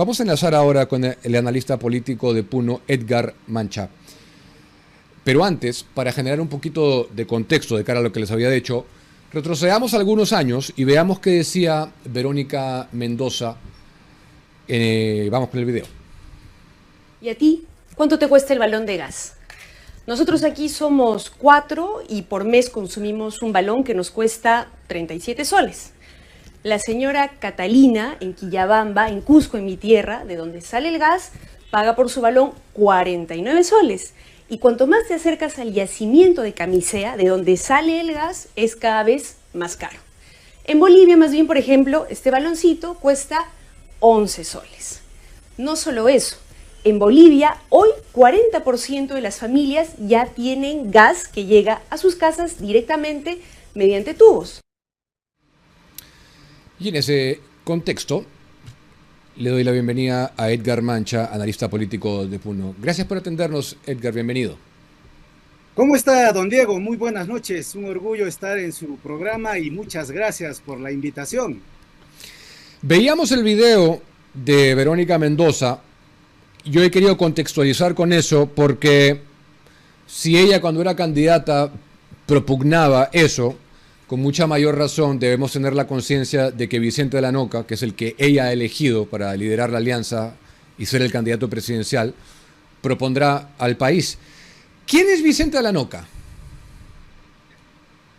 Vamos a enlazar ahora con el analista político de Puno, Edgar Mancha. Pero antes, para generar un poquito de contexto de cara a lo que les había dicho, retrocedamos algunos años y veamos qué decía Verónica Mendoza. Vamos con el video. ¿Y a ti? ¿Cuánto te cuesta el balón de gas? Nosotros aquí somos 4 y por mes consumimos un balón que nos cuesta 37 soles. La señora Catalina, en Quillabamba, en Cusco, en mi tierra, de donde sale el gas, paga por su balón 49 soles. Y cuanto más te acercas al yacimiento de Camisea, de donde sale el gas, es cada vez más caro. En Bolivia, más bien, por ejemplo, este baloncito cuesta 11 soles. No solo eso, en Bolivia hoy 40% de las familias ya tienen gas que llega a sus casas directamente mediante tubos. Y en ese contexto, le doy la bienvenida a Edgar Mancha, analista político de Puno. Gracias por atendernos, Edgar, bienvenido. ¿Cómo está, don Diego? Muy buenas noches, un orgullo estar en su programa y muchas gracias por la invitación. Veíamos el video de Verónica Mendoza. Yo he querido contextualizar con eso porque si ella cuando era candidata propugnaba eso, con mucha mayor razón debemos tener la conciencia de que Vicente de la Noca, que es el que ella ha elegido para liderar la alianza y ser el candidato presidencial, propondrá al país. ¿Quién es Vicente de la Noca?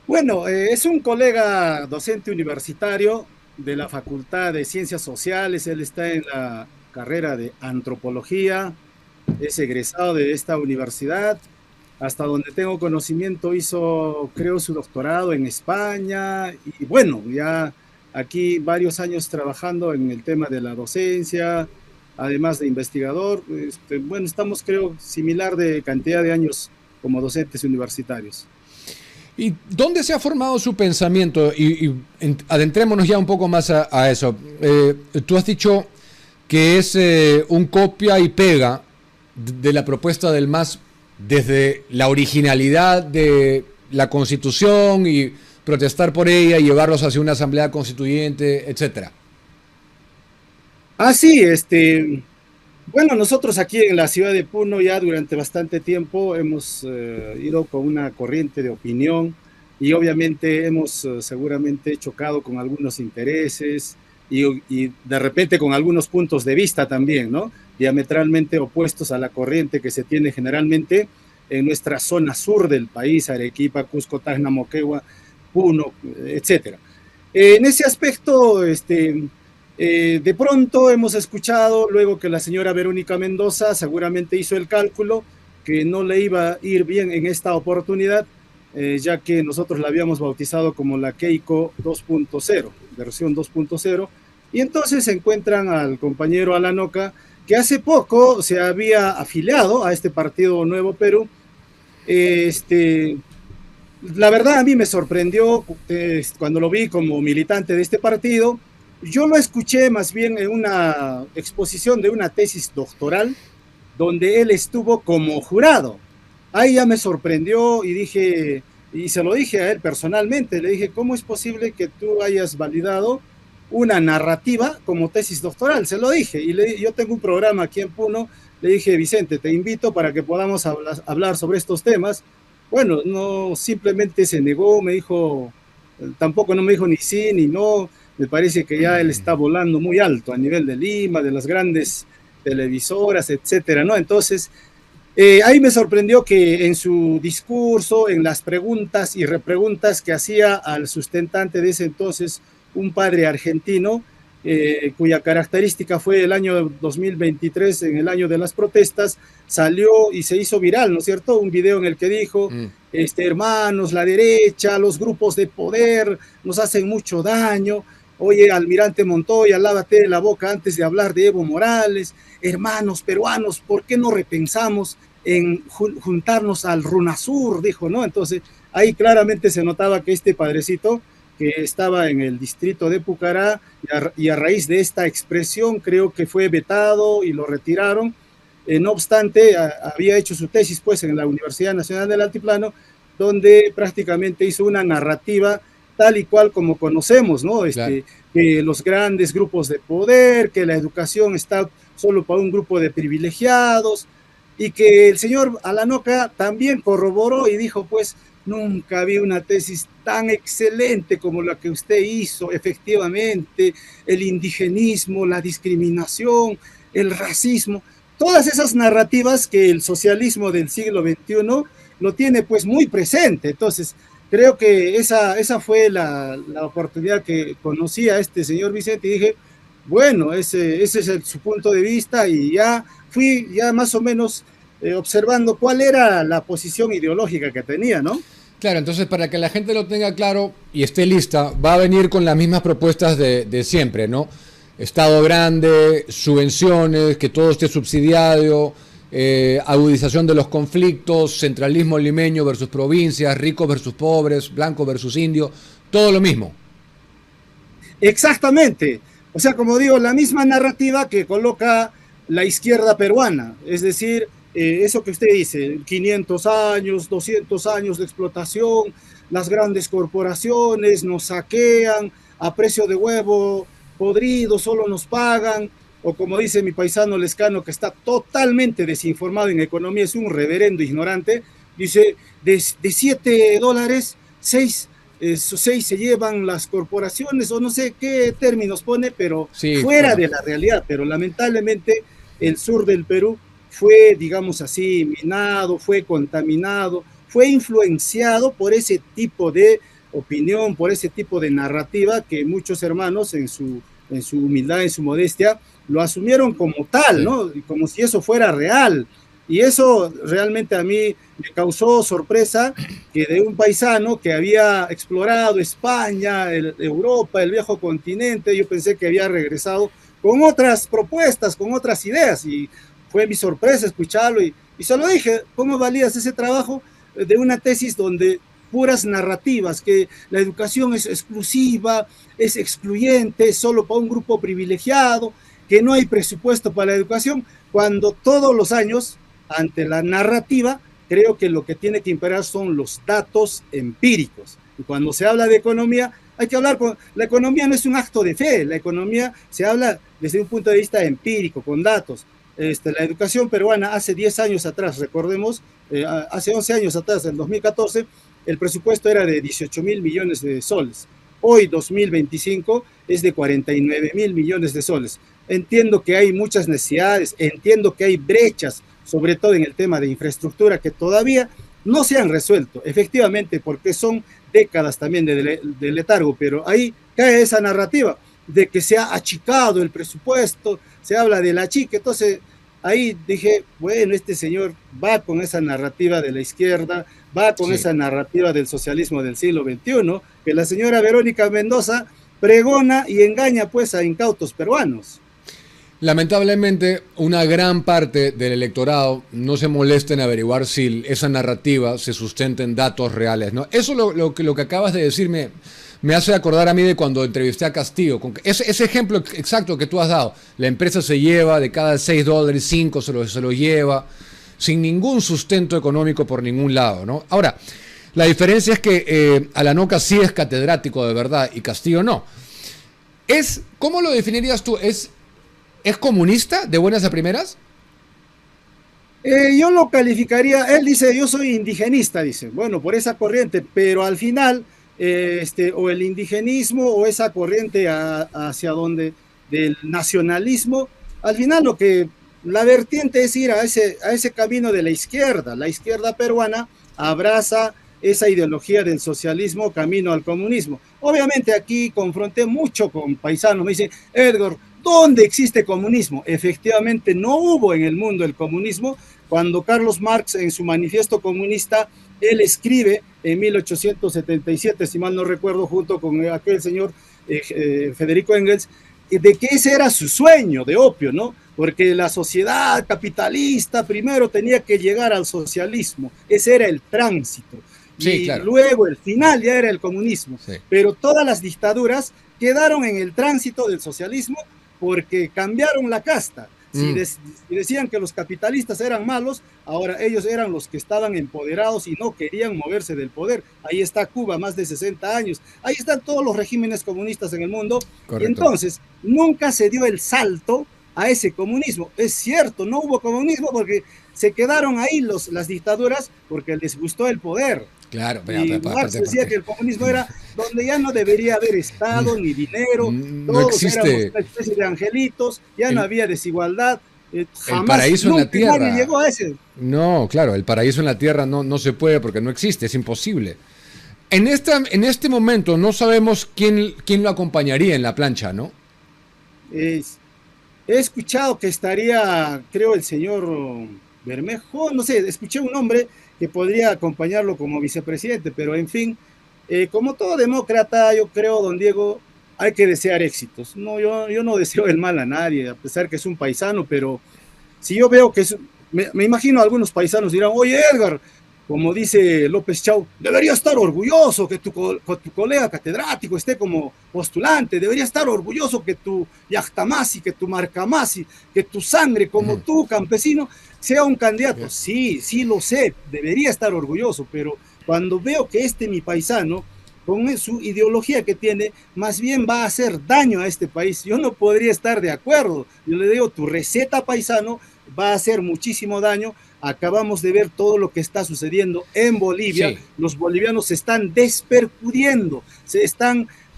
Bueno, es un colega docente universitario de la Facultad de Ciencias Sociales. Él está en la carrera de Antropología, es egresado de esta universidad. Hasta donde tengo conocimiento hizo, creo, su doctorado en España y bueno, ya aquí varios años trabajando en el tema de la docencia, además de investigador. Bueno, estamos, creo, similar de cantidad de años como docentes universitarios. ¿Y dónde se ha formado su pensamiento? Adentrémonos ya un poco más a eso. Tú has dicho que es un copia y pega de la propuesta del MAS desde la originalidad de la Constitución y protestar por ella y llevarlos hacia una asamblea constituyente, etcétera. Sí, bueno, nosotros aquí en la ciudad de Puno ya durante bastante tiempo hemos ido con una corriente de opinión y obviamente hemos seguramente chocado con algunos intereses y de repente con algunos puntos de vista también, ¿no? Diametralmente opuestos a la corriente que se tiene generalmente en nuestra zona sur del país, Arequipa, Cusco, Tacna, Moquegua, Puno, etcétera. En ese aspecto, de pronto hemos escuchado luego que la señora Verónica Mendoza seguramente hizo el cálculo que no le iba a ir bien en esta oportunidad, ya que nosotros la habíamos bautizado como la Keiko 2.0, versión 2.0, y entonces se encuentran al compañero Alan Oca, que hace poco se había afiliado a este partido Nuevo Perú. La verdad a mí me sorprendió cuando lo vi como militante de este partido. Yo lo escuché más bien en una exposición de una tesis doctoral donde él estuvo como jurado. Ahí ya me sorprendió y dije, y se lo dije a él personalmente, le dije, ¿cómo es posible que tú hayas validado una narrativa como tesis doctoral? Se lo dije, y yo tengo un programa aquí en Puno, le dije, Vicente, te invito para que podamos hablar sobre estos temas. Bueno, no, simplemente se negó, me dijo, tampoco no me dijo ni sí ni no. Me parece que ya él está volando muy alto a nivel de Lima, de las grandes televisoras, etcétera, ¿no? Entonces, ahí me sorprendió que en su discurso, en las preguntas y repreguntas que hacía al sustentante de ese entonces, un padre argentino, cuya característica fue el año 2023, en el año de las protestas, salió y se hizo viral, ¿no es cierto? Un video en el que dijo, hermanos, la derecha, los grupos de poder nos hacen mucho daño. Oye, almirante Montoya, lávate la boca antes de hablar de Evo Morales. Hermanos peruanos, ¿por qué no repensamos en juntarnos al RUNASUR? Dijo, ¿no? Entonces, ahí claramente se notaba que este padrecito, que estaba en el distrito de Pucará, y a raíz de esta expresión creo que fue vetado y lo retiraron. No obstante, había hecho su tesis pues en la Universidad Nacional del Altiplano, donde prácticamente hizo una narrativa tal y cual como conocemos, ¿no? Claro. Que los grandes grupos de poder, que la educación está solo para un grupo de privilegiados, y que el señor Alanoca también corroboró y dijo, pues, nunca vi una tesis tan excelente como la que usted hizo, efectivamente, el indigenismo, la discriminación, el racismo, todas esas narrativas que el socialismo del siglo XXI lo tiene pues muy presente. Entonces, creo que esa fue la oportunidad que conocí a este señor Vicente y dije, bueno, ese es su punto de vista y ya fui ya más o menos observando cuál era la posición ideológica que tenía, ¿no? Claro, entonces para que la gente lo tenga claro y esté lista, va a venir con las mismas propuestas de siempre, ¿no? Estado grande, subvenciones, que todo esté subsidiado, agudización de los conflictos, centralismo limeño versus provincias, ricos versus pobres, blancos versus indios, todo lo mismo. Exactamente. O sea, como digo, la misma narrativa que coloca la izquierda peruana, es decir, eso que usted dice, 500 años, 200 años de explotación, las grandes corporaciones nos saquean a precio de huevo podrido, solo nos pagan, o como dice mi paisano Lescano, que está totalmente desinformado en economía, es un reverendo ignorante, dice, de $7, 6 se llevan las corporaciones, o no sé qué términos pone, pero Sí, fuera bueno. de la realidad, pero lamentablemente el sur del Perú fue, digamos así, minado, fue contaminado, fue influenciado por ese tipo de opinión, por ese tipo de narrativa que muchos hermanos en su humildad, en su modestia, lo asumieron como tal, Sí. ¿no? Como si eso fuera real. Y eso realmente a mí me causó sorpresa que de un paisano que había explorado España, Europa, el viejo continente, yo pensé que había regresado con otras propuestas, con otras ideas, y fue mi sorpresa escucharlo, y solo dije, ¿cómo valías ese trabajo de una tesis donde puras narrativas, que la educación es exclusiva, es excluyente, solo para un grupo privilegiado, que no hay presupuesto para la educación, cuando todos los años, ante la narrativa, creo que lo que tiene que imperar son los datos empíricos. Y cuando se habla de economía, hay que hablar con... La economía no es un acto de fe, la economía se habla desde un punto de vista empírico, con datos. La educación peruana hace 10 años atrás, recordemos, hace 11 años atrás, en 2014, el presupuesto era de 18.000 millones de soles. Hoy, 2025, es de 49.000 millones de soles. Entiendo que hay muchas necesidades, entiendo que hay brechas, sobre todo en el tema de infraestructura, que todavía no se han resuelto, efectivamente, porque son décadas también de letargo, pero ahí cae esa narrativa de que se ha achicado el presupuesto, se habla del achique, entonces ahí dije, bueno, este señor va con esa narrativa de la izquierda, va con Sí. esa narrativa del socialismo del siglo XXI, que la señora Verónica Mendoza pregona y engaña pues a incautos peruanos. Lamentablemente, una gran parte del electorado no se molesta en averiguar si esa narrativa se sustenta en datos reales, ¿no? Eso lo que acabas de decir me hace acordar a mí de cuando entrevisté a Castillo. Ese ejemplo exacto que tú has dado. La empresa se lleva de cada $6, 5 se lo lleva, sin ningún sustento económico por ningún lado, ¿no? Ahora, la diferencia es que Alanoca sí es catedrático de verdad y Castillo no. ¿Cómo lo definirías tú? ¿Es comunista de buenas a primeras? Yo lo calificaría, él dice, yo soy indigenista, dice, bueno, por esa corriente, pero al final, o el indigenismo o esa corriente hacia donde del nacionalismo, al final la vertiente es ir a ese camino de la izquierda peruana abraza esa ideología del socialismo camino al comunismo. Obviamente aquí confronté mucho con paisanos, me dicen, Edgar, ¿dónde existe comunismo? Efectivamente, no hubo en el mundo el comunismo. Cuando Carlos Marx, en su manifiesto comunista, él escribe en 1877, si mal no recuerdo, junto con aquel señor Federico Engels, de que ese era su sueño de opio, ¿no? Porque la sociedad capitalista primero tenía que llegar al socialismo, ese era el tránsito. Sí, Y claro. luego el final ya era el comunismo. Sí. Pero todas las dictaduras quedaron en el tránsito del socialismo porque cambiaron la casta. Si decían que los capitalistas eran malos, ahora ellos eran los que estaban empoderados y no querían moverse del poder. Ahí está Cuba, más de 60 años. Ahí están todos los regímenes comunistas en el mundo. Correcto. Y entonces, nunca se dio el salto a ese comunismo. Es cierto, no hubo comunismo porque se quedaron ahí las dictaduras porque les gustó el poder. Claro, y Marx decía que el comunismo era donde ya no debería haber Estado ni dinero, todos éramos una especie de angelitos, ya no había desigualdad. Jamás, el paraíso en la tierra. Nadie llegó a ese. No, claro, el paraíso en la tierra no se puede porque no existe, es imposible. En este momento no sabemos quién lo acompañaría en la plancha, ¿no? He escuchado que estaría, creo, el señor Bermejo, no sé, escuché un nombre que podría acompañarlo como vicepresidente, pero en fin, como todo demócrata, yo creo, don Diego, hay que desear éxitos. No, yo no deseo el mal a nadie, a pesar que es un paisano, pero si yo veo que me imagino algunos paisanos dirán, oye Edgar, como dice López Chau, debería estar orgulloso que tu colega catedrático esté como postulante, debería estar orgulloso que tu Yachtamasi, que tu Marcamasi, que tu sangre como tú, campesino, sea un candidato. Sí, lo sé, debería estar orgulloso, pero cuando veo que mi paisano, con su ideología que tiene, más bien va a hacer daño a este país, yo no podría estar de acuerdo. Yo le digo, tu receta, paisano, va a hacer muchísimo daño. Acabamos de ver todo lo que está sucediendo en Bolivia. Sí. Los bolivianos se están despercudiendo,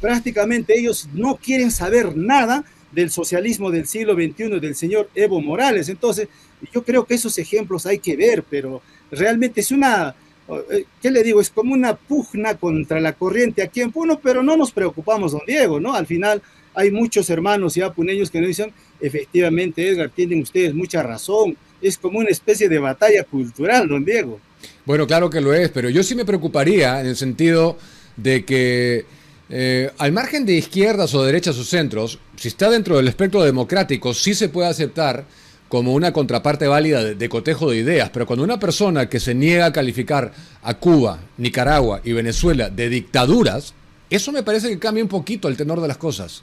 prácticamente ellos no quieren saber nada del socialismo del siglo XXI del señor Evo Morales. Entonces, yo creo que esos ejemplos hay que ver, pero realmente es ¿qué le digo? Es como una pugna contra la corriente aquí en Puno, pero no nos preocupamos, don Diego, ¿no? Al final hay muchos hermanos ya puneños que nos dicen, efectivamente, Edgar, tienen ustedes mucha razón, es como una especie de batalla cultural, don Diego. Bueno, claro que lo es, pero yo sí me preocuparía en el sentido de que al margen de izquierdas o derechas o centros, si está dentro del espectro democrático, sí se puede aceptar como una contraparte válida de cotejo de ideas, pero cuando una persona que se niega a calificar a Cuba, Nicaragua y Venezuela de dictaduras, eso me parece que cambia un poquito el tenor de las cosas.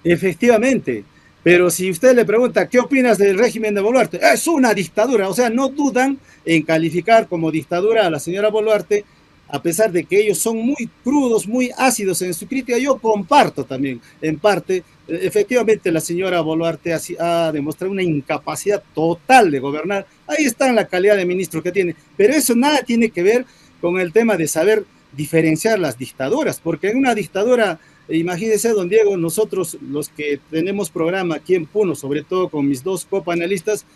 Efectivamente, pero si usted le pregunta ¿qué opinas del régimen de Boluarte? Es una dictadura, o sea, no dudan en calificar como dictadura a la señora Boluarte, a pesar de que ellos son muy crudos, muy ácidos en su crítica. Yo comparto también, en parte, efectivamente la señora Boluarte ha demostrado una incapacidad total de gobernar. Ahí está en la calidad de ministro que tiene, pero eso nada tiene que ver con el tema de saber diferenciar las dictaduras, porque en una dictadura, imagínese, don Diego, nosotros los que tenemos programa aquí en Puno, sobre todo con mis dos copanelistas,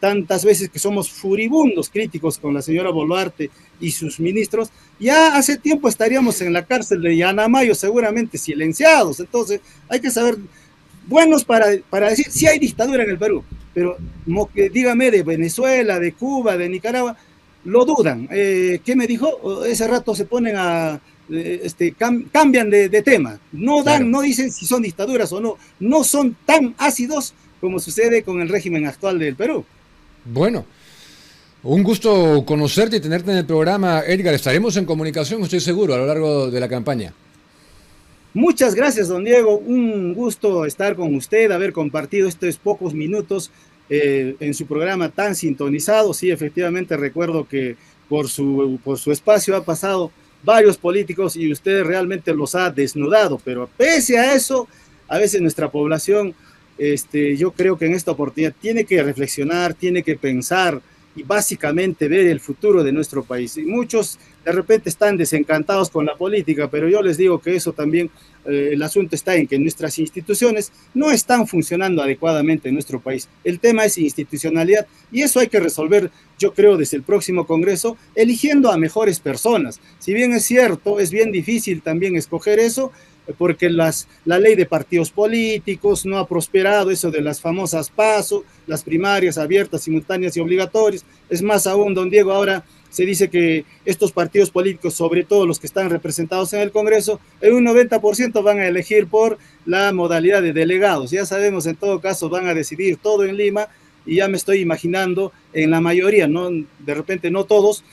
tantas veces que somos furibundos críticos con la señora Boluarte y sus ministros, ya hace tiempo estaríamos en la cárcel de Yanamayo seguramente silenciados. Entonces hay que saber, buenos para decir si hay dictadura en el Perú, pero dígame de Venezuela, de Cuba, de Nicaragua, lo dudan. ¿Qué me dijo? Ese rato se ponen cambian de tema, no dan, claro, no dicen si son dictaduras o no, no son tan ácidos como sucede con el régimen actual del Perú. Bueno, un gusto conocerte y tenerte en el programa, Edgar. Estaremos en comunicación, estoy seguro, a lo largo de la campaña. Muchas gracias, don Diego. Un gusto estar con usted, haber compartido estos pocos minutos en su programa tan sintonizado. Sí, efectivamente, recuerdo que por su espacio ha pasado varios políticos y usted realmente los ha desnudado, pero pese a eso, a veces nuestra población, yo creo que en esta oportunidad tiene que reflexionar, tiene que pensar y básicamente ver el futuro de nuestro país. Y muchos de repente están desencantados con la política, pero yo les digo que eso también, el asunto está en que nuestras instituciones no están funcionando adecuadamente en nuestro país. El tema es institucionalidad y eso hay que resolver, yo creo, desde el próximo Congreso, eligiendo a mejores personas. Si bien es cierto, es bien difícil también escoger eso, porque la ley de partidos políticos no ha prosperado, eso de las famosas PASO, las primarias abiertas, simultáneas y obligatorias. Es más aún, don Diego, ahora se dice que estos partidos políticos, sobre todo los que están representados en el Congreso, en un 90% van a elegir por la modalidad de delegados. Ya sabemos, en todo caso, van a decidir todo en Lima y ya me estoy imaginando en la mayoría, ¿no? De repente no todos,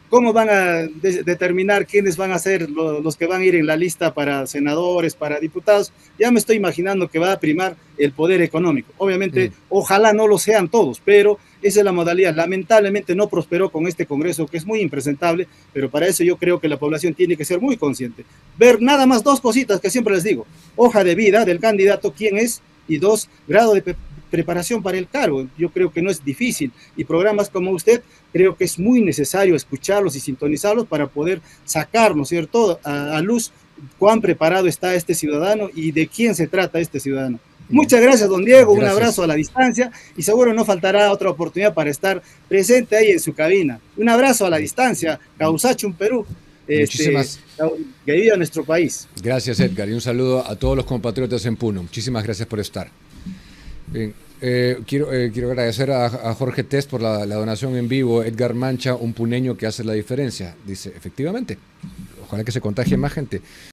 cómo van a determinar quiénes van a ser los que van a ir en la lista para senadores, para diputados. Ya me estoy imaginando que va a primar el poder económico. Obviamente, ojalá no lo sean todos, pero esa es la modalidad. Lamentablemente no prosperó con este Congreso, que es muy impresentable, pero para eso yo creo que la población tiene que ser muy consciente. Ver nada más dos cositas que siempre les digo: hoja de vida del candidato, quién es, y dos, grado de preparación para el cargo. Yo creo que no es difícil, y programas como usted, creo que es muy necesario escucharlos y sintonizarlos para poder sacar, ¿no es cierto?, a luz cuán preparado está este ciudadano y de quién se trata este ciudadano. Muchas gracias, don Diego, gracias. Un abrazo a la distancia, y seguro no faltará otra oportunidad para estar presente ahí en su cabina. Un abrazo a la distancia, Causachum, Perú. Muchísimas que viva nuestro país. Gracias, Edgar, y un saludo a todos los compatriotas en Puno. Muchísimas gracias por estar. Bien, quiero agradecer a Jorge Test por la donación en vivo. Edgar Mancha, un puneño que hace la diferencia. Dice, efectivamente, ojalá que se contagie más gente.